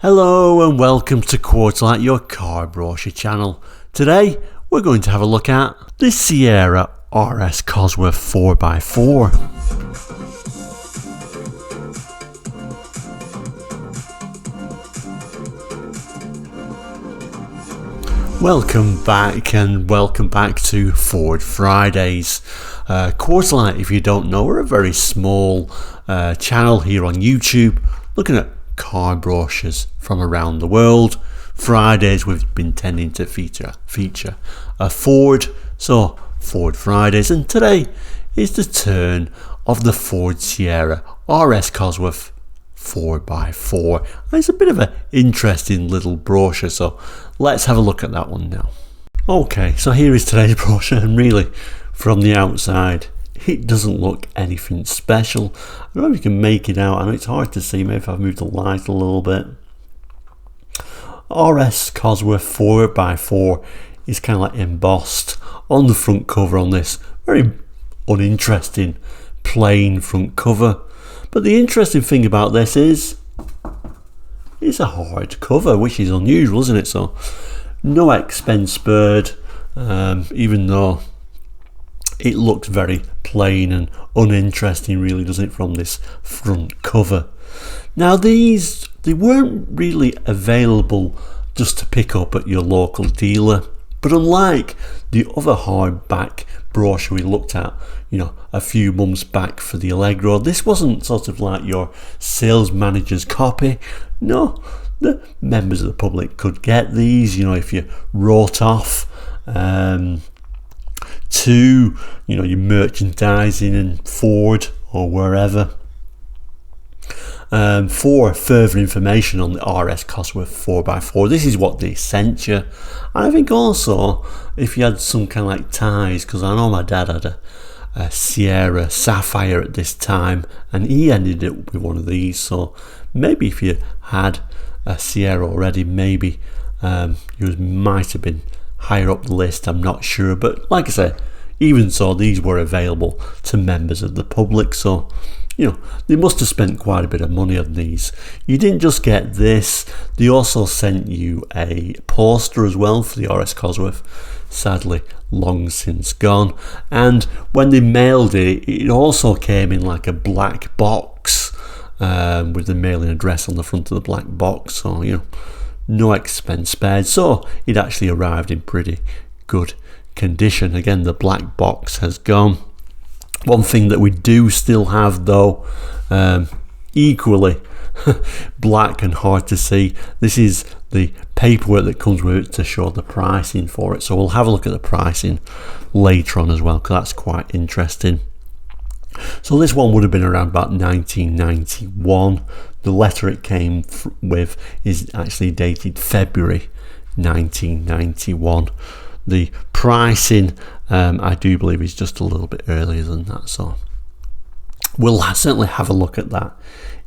Hello and welcome to Quartzlight, your car brochure channel. Today we're going to have a look at the Sierra RS Cosworth 4x4. Welcome back to Ford Fridays. Quartzlight, if you don't know, we're a very small channel here on YouTube looking at car brochures from around the world. Fridays we've been tending to feature a Ford, so Ford Fridays, and today is the turn of the Ford Sierra RS Cosworth 4x4. And it's a bit of an interesting little brochure, so let's have a look at that one now. Okay, so here is today's brochure, and really from the outside it doesn't look anything special. I don't know if you can make it out. I know it's hard to see, maybe if I've moved the light a little bit. RS Cosworth 4x4 is kind of like embossed on the front cover on this very uninteresting plain front cover. But the interesting thing about this is it's a hard cover, which is unusual, isn't it? So no expense spared, even though it looks very plain and uninteresting, really, doesn't it, from this front cover. Now they weren't really available just to pick up at your local dealer, but unlike the other hardback brochure we looked at, a few months back for the Allegro, this wasn't sort of like your sales manager's copy. No, the members of the public could get these, if you wrote off to your merchandising and Ford or wherever. For further information on the RS Cosworth 4x4, this is what they sent you. And I think also if you had some kind of like ties, because I know my dad had a Sierra Sapphire at this time and he ended up with one of these, so maybe if you had a Sierra already, maybe yours might have been higher up the list, I'm not sure. But like I said, even so, these were available to members of the public, so they must have spent quite a bit of money on these. You didn't just get this, they also sent you a poster as well for the RS Cosworth, sadly long since gone. And when they mailed it, it also came in like a black box with the mailing address on the front of the black box, so no expense spared. So it actually arrived in pretty good condition. Again, the black box has gone. One thing that we do still have though, equally black and hard to see, this is the paperwork that comes with it to show the pricing for it. So we'll have a look at the pricing later on as well, because that's quite interesting. So this one would have been around about 1991. The letter it came with is actually dated February 1991. The pricing, I do believe, is just a little bit earlier than that, so we'll certainly have a look at that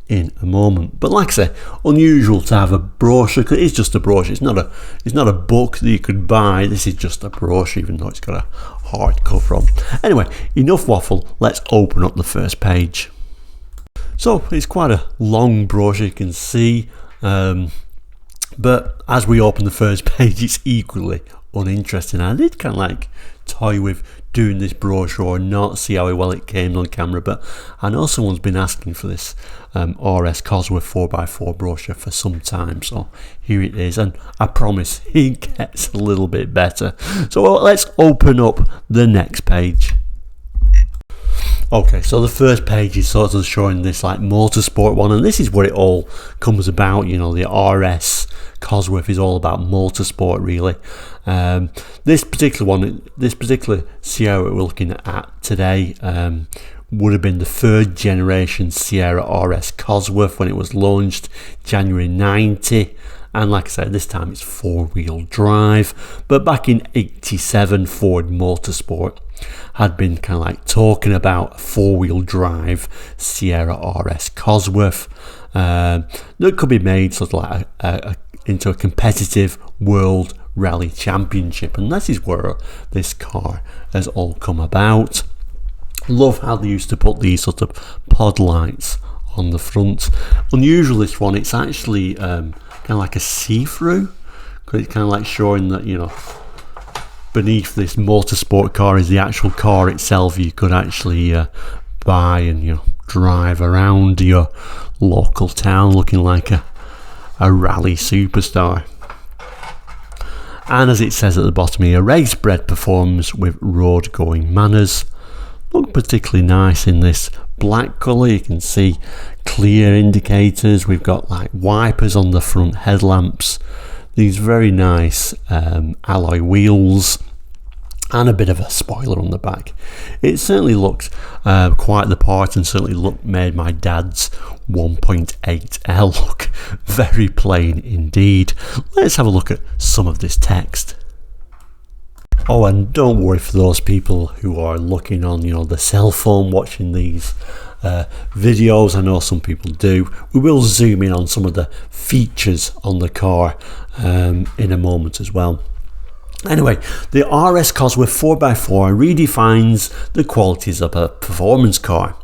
in a moment. But like I say, unusual to have a brochure, because it's just a brochure. It's not a book that you could buy. This is just a brochure, even though it's got a hard cover on. Anyway, enough waffle. Let's open up the first page. So it's quite a long brochure, you can see, but as we open the first page, it's equally uninteresting. I did kind of like toy with doing this brochure or not, see how well it came on camera, but I know someone's been asking for this RS Cosworth 4x4 brochure for some time, so here it is, and I promise it gets a little bit better. So let's open up the next page. Okay, so the first page is sort of showing this like Motorsport one, and this is where it all comes about. The RS Cosworth is all about motorsport, really. This particular Sierra we're looking at today would have been the third generation Sierra RS Cosworth when it was launched January 90. And like I said, this time it's four-wheel drive. But back in 87, Ford Motorsport had been kind of like talking about a four-wheel drive Sierra RS Cosworth that could be made sort of like into a competitive world rally championship, and this is where this car has all come about. Love how they used to put these sort of pod lights on the front. Unusual, this one, it's actually kind kind of like a see-through, because it's kind of like showing that, you know, beneath this Motorsport car is the actual car itself. You could actually buy and, you know, drive around your local town looking like a rally superstar. And as it says at the bottom here, race-bred performance with road-going manners. Look particularly nice in this black colour. You can see clear indicators. We've got like wipers on the front headlamps. These very nice alloy wheels. And a bit of a spoiler on the back. It certainly looks quite the part, and certainly made my dad's 1.8L look very plain indeed. Let's have a look at some of this text. Oh, and don't worry for those people who are looking on, you know, the cell phone watching these videos. I know some people do. We will zoom in on some of the features on the car in a moment as well. Anyway, the RS Cosworth 4x4 redefines the qualities of a performance car.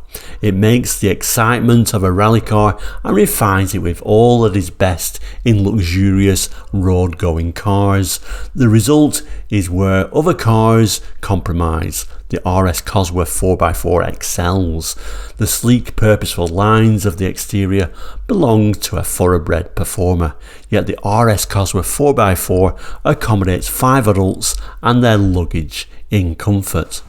It makes the excitement of a rally car and refines it with all that is best in luxurious road-going cars. The result is where other cars compromise. The RS Cosworth 4x4 excels. The sleek, purposeful lines of the exterior belong to a thoroughbred performer, yet the RS Cosworth 4x4 accommodates 5 adults and their luggage in comfort.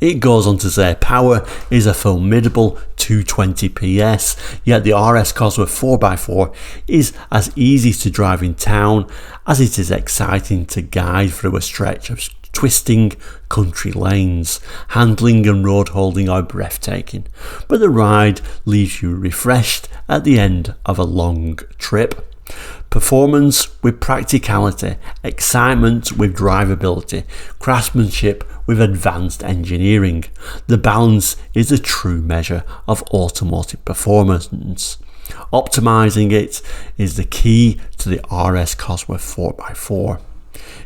It goes on to say power is a formidable 220 PS, yet the RS Cosworth 4x4 is as easy to drive in town as it is exciting to guide through a stretch of twisting country lanes. Handling and road holding are breathtaking, but the ride leaves you refreshed at the end of a long trip. Performance with practicality, excitement with drivability, craftsmanship with advanced engineering. The balance is a true measure of automotive performance. Optimizing it is the key to the RS Cosworth 4x4.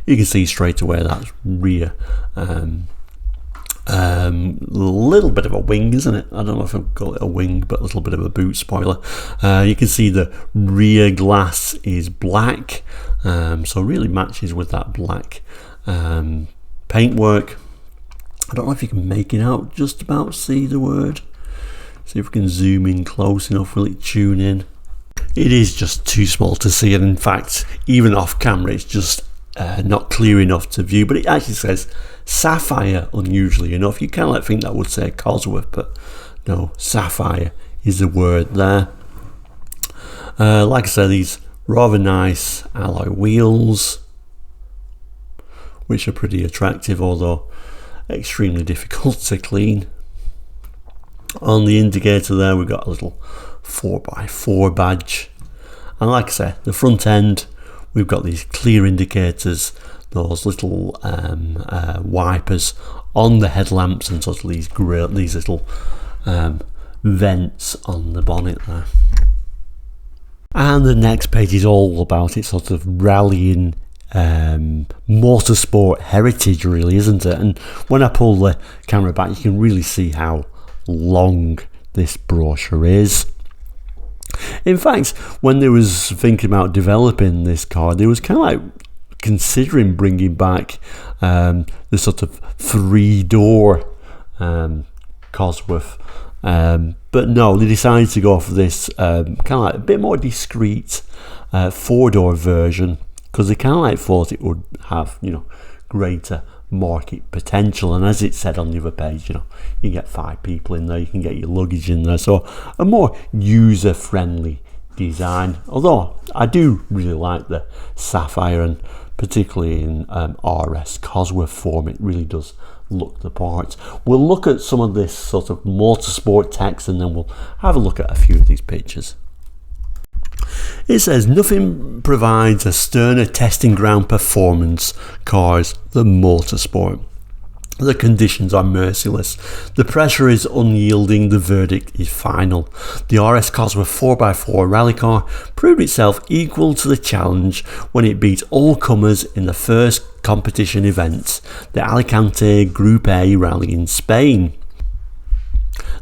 You can see straight away that's rear little bit of a wing, isn't it? I don't know if I'd call it a wing, but a little bit of a boot spoiler. You can see the rear glass is black, so really matches with that black paintwork. I don't know if you can make it out, just about see the word. See if we can zoom in close enough, will it tune in? It is just too small to see, and in fact even off camera it's just not clear enough to view, but it actually says Sapphire, unusually enough. You kind of like think that would say Cosworth, but no, Sapphire is the word there. Like I said, these rather nice alloy wheels, which are pretty attractive, although extremely difficult to clean. On the indicator there we've got a little 4x4 badge, and like I said, the front end we've got these clear indicators, those little wipers on the headlamps, and sort of these little vents on the bonnet there. And the next page is all about its sort of rallying motorsport heritage, really, isn't it? And when I pull the camera back, you can really see how long this brochure is. In fact, when they was thinking about developing this car, they was kind of like considering bringing back the sort of 3-door Cosworth, but no, they decided to go for this kind of like a bit more discreet 4-door version, because they kind of like thought it would have, you know, greater market potential. And as it said on the other page, you know, you get 5 people in there, you can get your luggage in there, so a more user friendly design. Although I do really like the Sapphire, and particularly in RS Cosworth form, it really does look the part. We'll look at some of this sort of motorsport text, and then we'll have a look at a few of these pictures. It says nothing provides a sterner testing ground performance cars than motorsport. The conditions are merciless. The pressure is unyielding. The verdict is final. The RS Cosworth 4x4 rally car proved itself equal to the challenge when it beat all comers in the first competition event, the Alicante Group A rally in Spain.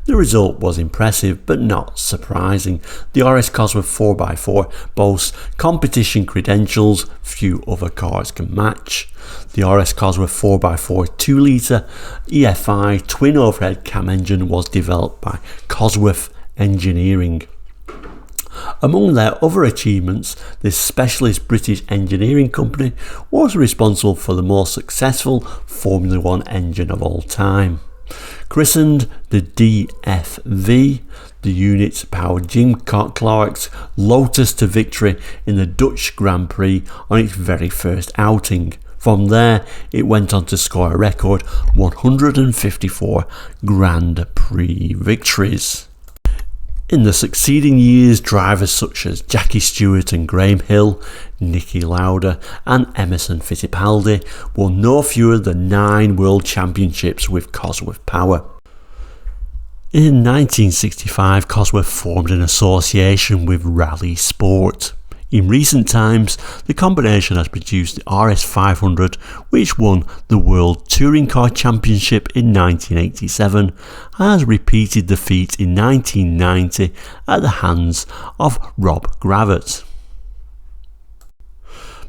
The result was impressive but not surprising. The RS Cosworth 4x4 boasts competition credentials few other cars can match. The RS Cosworth 4x4 2-litre EFI twin overhead cam engine was developed by Cosworth Engineering. Among their other achievements, this specialist British engineering company was responsible for the most successful Formula 1 engine of all time. Christened the DFV, the unit powered Jim Clark's Lotus to victory in the Dutch Grand Prix on its very first outing. From there, it went on to score a record 154 Grand Prix victories. In the succeeding years, drivers such as Jackie Stewart and Graham Hill, Niki Lauda and Emerson Fittipaldi won no fewer than 9 world championships with Cosworth power. In 1965, Cosworth formed an association with Rally Sport. In recent times, the combination has produced the RS 500, which won the World Touring Car Championship in 1987, and has repeated the feat in 1990 at the hands of Rob Gravett.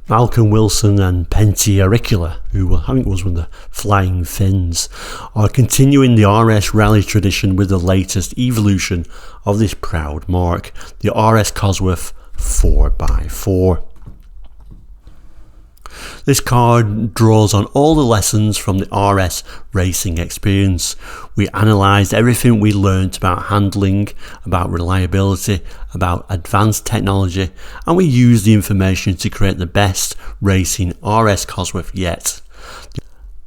Malcolm Wilson and Pentti Auricula, who I think was one of the Flying Finns, are continuing the RS rally tradition with the latest evolution of this proud mark, the RS Cosworth 4x4. This car draws on all the lessons from the RS racing experience. We analysed everything we learnt about handling, about reliability, about advanced technology, and we used the information to create the best racing RS Cosworth yet.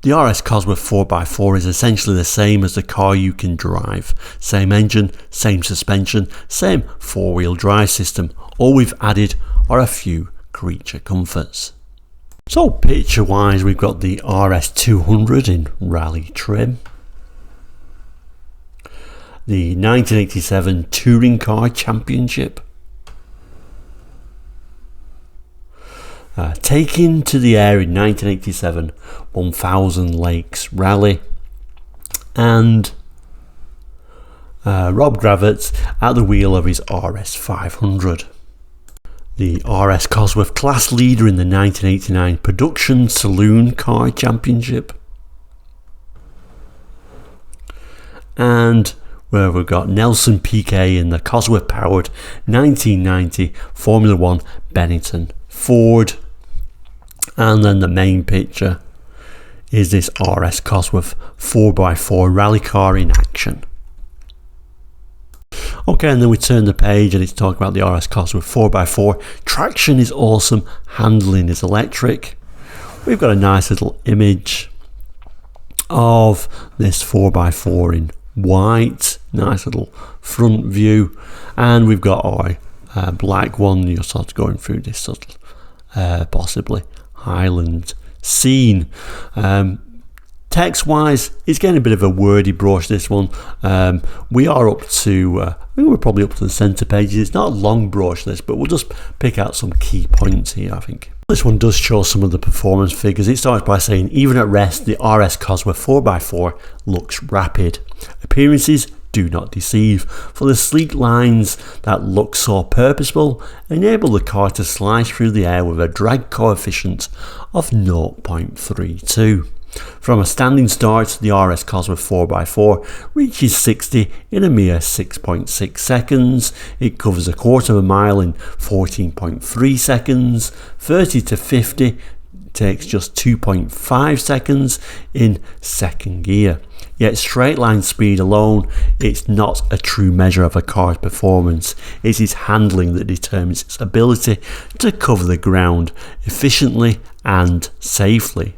The RS Cosworth 4x4 is essentially the same as the car you can drive. Same engine, same suspension, same 4-wheel drive system. All we've added are a few creature comforts. So picture wise, we've got the RS 200 in rally trim, the 1987 Touring Car Championship, taken to the air in 1987 1000 Lakes Rally, and Rob Gravett at the wheel of his RS 500. The RS Cosworth class leader in the 1989 Production Saloon Car Championship, and where we've got Nelson Piquet in the Cosworth powered 1990 Formula 1 Benetton Ford. And then the main picture is this RS Cosworth 4x4 rally car in action. Okay, and then we turn the page and it's talking about the RS Cosworth 4x4. Traction is awesome, handling is electric. We've got a nice little image of this 4x4 in white, nice little front view, and we've got our black one. You're sort of going through this sort of possibly Highland scene. Text wise, it's getting a bit of a wordy brochure, this one. We are up to I think we're probably up to the centre pages. It's not a long brochure this, but we'll just pick out some key points here, I think. This one does show some of the performance figures. It starts by saying, even at rest, the RS Cosworth 4x4 looks rapid. Appearances do not deceive, for the sleek lines that look so purposeful enable the car to slice through the air with a drag coefficient of 0.32. From a standing start, the RS Cosworth 4x4 reaches 60 in a mere 6.6 seconds. It covers a quarter of a mile in 14.3 seconds. 30 to 50 takes just 2.5 seconds in second gear. Yet straight line speed alone, it's not a true measure of a car's performance. It is handling that determines its ability to cover the ground efficiently and safely.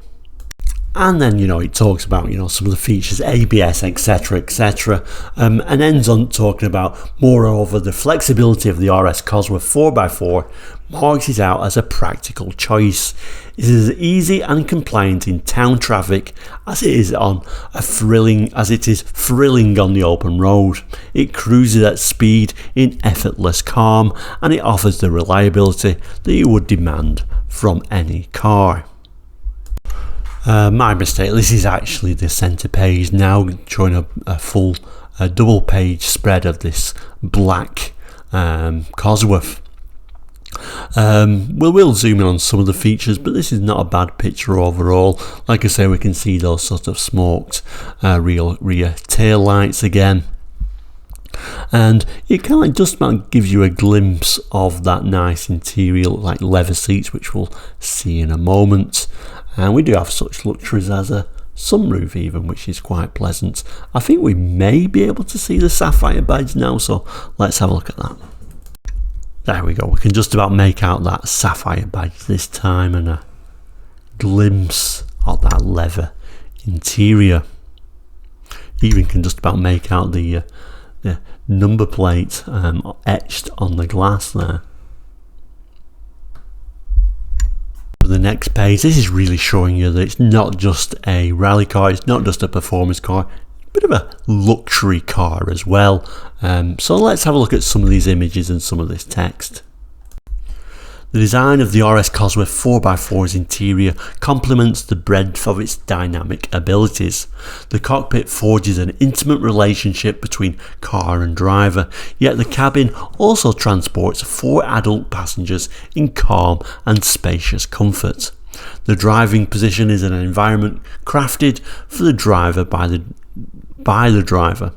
And then, it talks about, some of the features, ABS, etc., etc., and ends on talking about, moreover, the flexibility of the RS Cosworth 4x4 marks it out as a practical choice. It is as easy and compliant in town traffic as it is thrilling on the open road. It cruises at speed in effortless calm, and it offers the reliability that you would demand from any car. My mistake, this is actually the centre page now, showing a full a double page spread of this black Cosworth. We'll zoom in on some of the features, but this is not a bad picture overall. Like I say, we can see those sort of smoked rear tail lights again, and it kind of just about gives you a glimpse of that nice interior, like leather seats, which we'll see in a moment. And we do have such luxuries as a sunroof even, which is quite pleasant. I think we may be able to see the Sapphire badge now, so let's have a look at that. There we go, we can just about make out that Sapphire badge this time, and a glimpse of that leather interior. Even can just about make out the number plate etched on the glass there. For the next page, this is really showing you that it's not just a rally car, it's not just a performance car, bit of a luxury car as well. So let's have a look at some of these images and some of this text. The design of the RS Cosworth 4x4's interior complements the breadth of its dynamic abilities. The cockpit forges an intimate relationship between car and driver, yet the cabin also transports 4 adult passengers in calm and spacious comfort. The driving position is an environment crafted for the driver by the driver.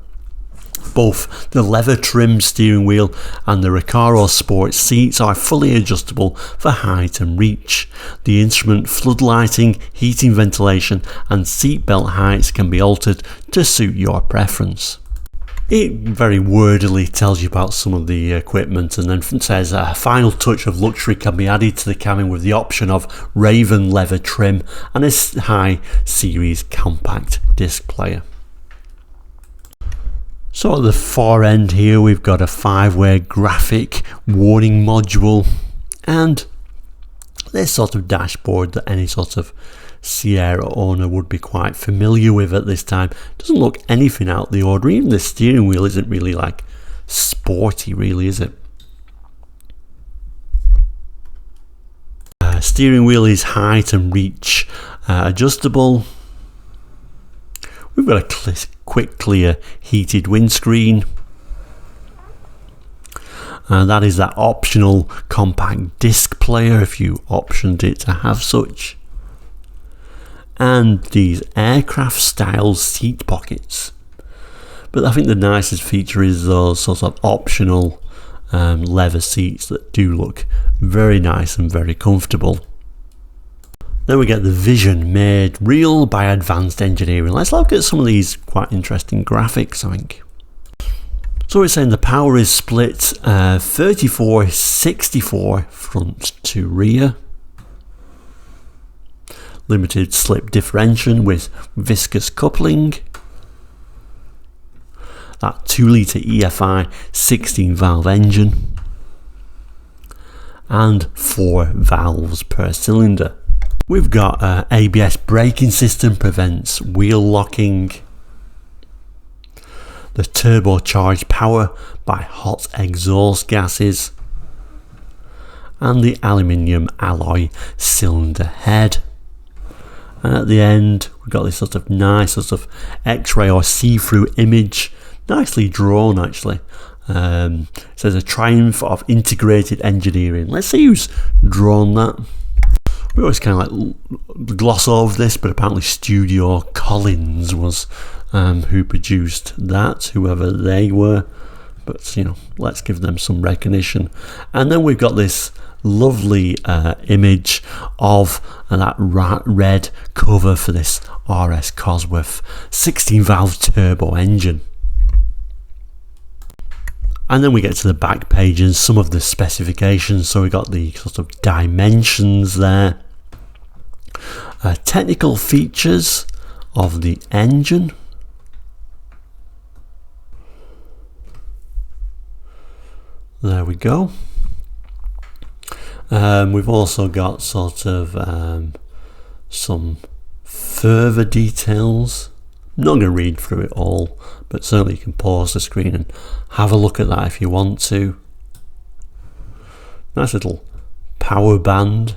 Both the leather trimmed steering wheel and the Recaro Sport seats are fully adjustable for height and reach. The instrument floodlighting, heating, ventilation and seat belt heights can be altered to suit your preference. It very wordily tells you about some of the equipment, and then says a final touch of luxury can be added to the cabin with the option of Raven leather trim and a high series compact disc player. So at the far end here we've got a 5-way graphic warning module and this sort of dashboard that any sort of Sierra owner would be quite familiar with at this time. Doesn't look anything out the ordinary. Even the steering wheel isn't really like sporty really, is it? Steering wheel is height and reach adjustable. We've got a quick clear heated windscreen, and that is that optional compact disc player if you optioned it to have such, and these aircraft style seat pockets. But I think the nicest feature is those sort of optional leather seats that do look very nice and very comfortable. Then we get the vision made real by advanced engineering. Let's look at some of these quite interesting graphics, I think. So it's saying the power is split 34-64 front to rear. Limited slip differential with viscous coupling. That 2-litre EFI 16 valve engine. And 4 valves per cylinder. We've got ABS braking system, prevents wheel locking. The turbocharged power by hot exhaust gases. And the aluminium alloy cylinder head. And at the end we've got this sort of nice sort of X-ray or see-through image, nicely drawn actually. It says a triumph of integrated engineering. Let's see who's drawn that. We always kind of like gloss over this, but apparently Studio Collins was who produced that, whoever they were. But you know, let's give them some recognition. And then we've got this lovely image of that red cover for this RS Cosworth 16 valve turbo engine. And then we get to the back page and some of the specifications. So we got the sort of dimensions there, technical features of the engine, there we go. We've also got sort of some further details. I'm not going to read through it all, but certainly you can pause the screen and have a look at that if you want to. Nice little power band.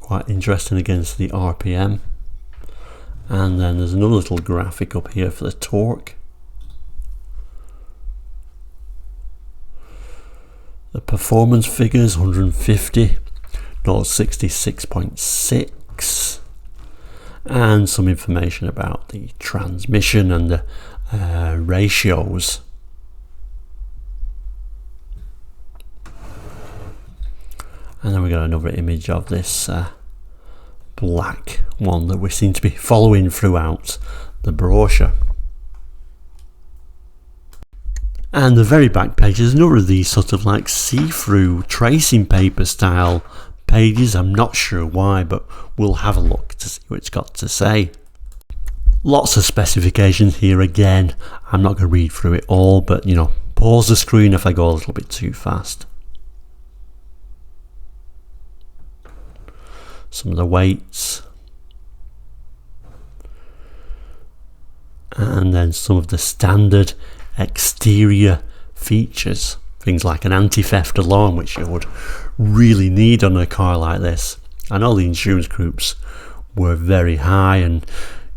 quite interesting against the RPM. And then there's another little graphic up here for the torque. The performance figures 150, 66.6, and some information about the transmission and the ratios. And then we got another image of this black one that we seem to be following throughout the brochure. And the very back page is another of these sort of like see-through tracing paper style pages. I'm not sure why, but we'll have a look to see what it's got to say. Lots of specifications here again. I'm not going to read through it all, but you know, pause the screen if I go a little bit too fast. Some of the weights, and then some of the standard exterior features, things like an anti-theft alarm, which you would really need on a car like this. I know the insurance groups were very high, and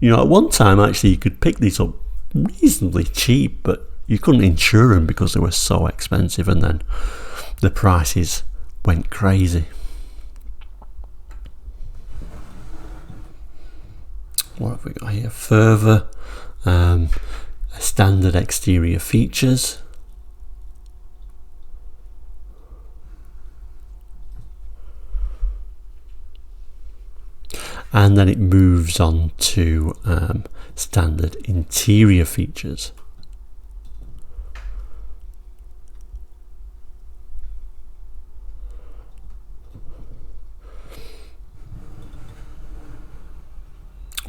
you know, at one time actually you could pick these up reasonably cheap, but you couldn't insure them because they were so expensive, and then the prices went crazy. What have we got here? Further standard exterior features. And then it moves on to standard interior features.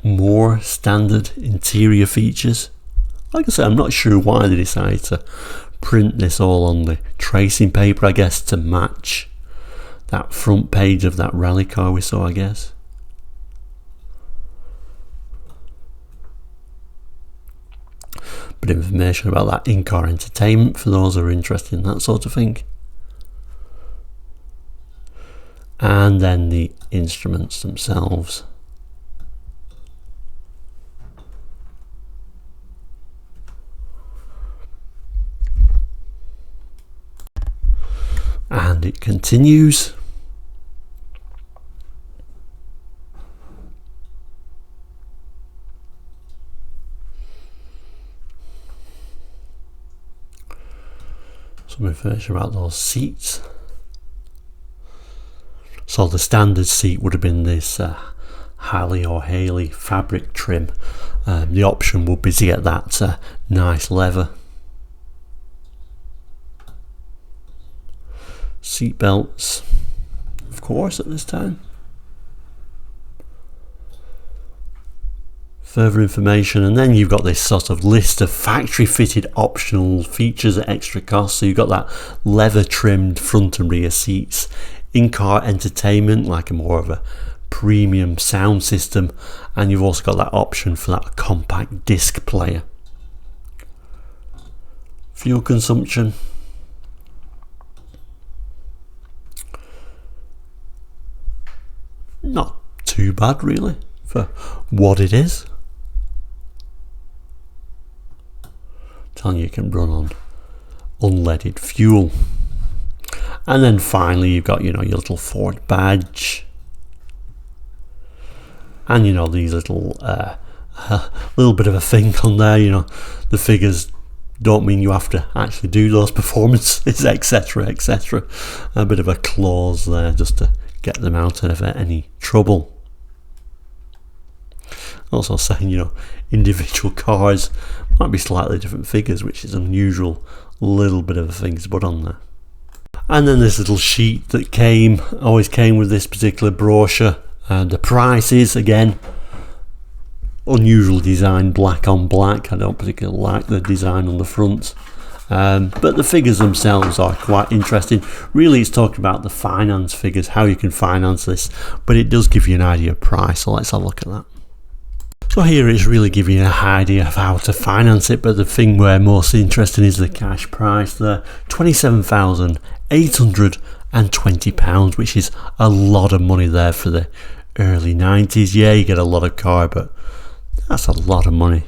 More standard interior features. Like I said, I'm not sure why they decided to print this all on the tracing paper, I guess to match that front page of that rally car we saw, I guess. Bit of information about that in-car entertainment for those who are interested in that sort of thing. And then the instruments themselves. And it continues. Some information about those seats. So the standard seat would have been this Halley or Haley fabric trim. The option would be to get that nice leather. Seat belts, of course, at this time. Further information, and then you've got this sort of list of factory fitted optional features at extra cost. So you've got that leather trimmed front and rear seats, in-car entertainment like a more of a premium sound system, and you've also got that option for that compact disc player. Fuel consumption. Not too bad really for what it is. Telling you can run on unleaded fuel. And then finally you've got, you know, your little Ford badge. And you know, these little little bit of a thing on there, you know, the figures don't mean you have to actually do those performances, etc, etc. A bit of a clause there just to get them out of any trouble. Also saying, you know, individual cars might be slightly different figures, which is unusual. Little bit of a thing to put on there. And then this little sheet that always came with this particular brochure, and the prices again. Unusual design, black on black. I don't particularly like the design on the front. But the figures themselves are quite interesting. Really, it's talking about the finance figures, how you can finance this, but it does give you an idea of price, so let's have a look at that. So here it's really giving you an idea of how to finance it, but the thing we're most interested in is the cash price there, £27,899. and £20, which is a lot of money there for the early 90s. Yeah, you get a lot of car, but that's a lot of money.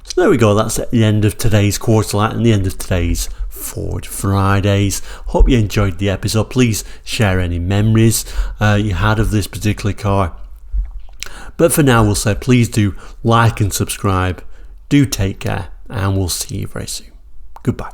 So there we go, that's at the end of today's Quarterlight and the end of today's Ford Fridays. Hope you enjoyed the episode. Please share any memories you had of this particular car. But for now, we'll say please do like and subscribe. Do take care, and we'll see you very soon. Goodbye.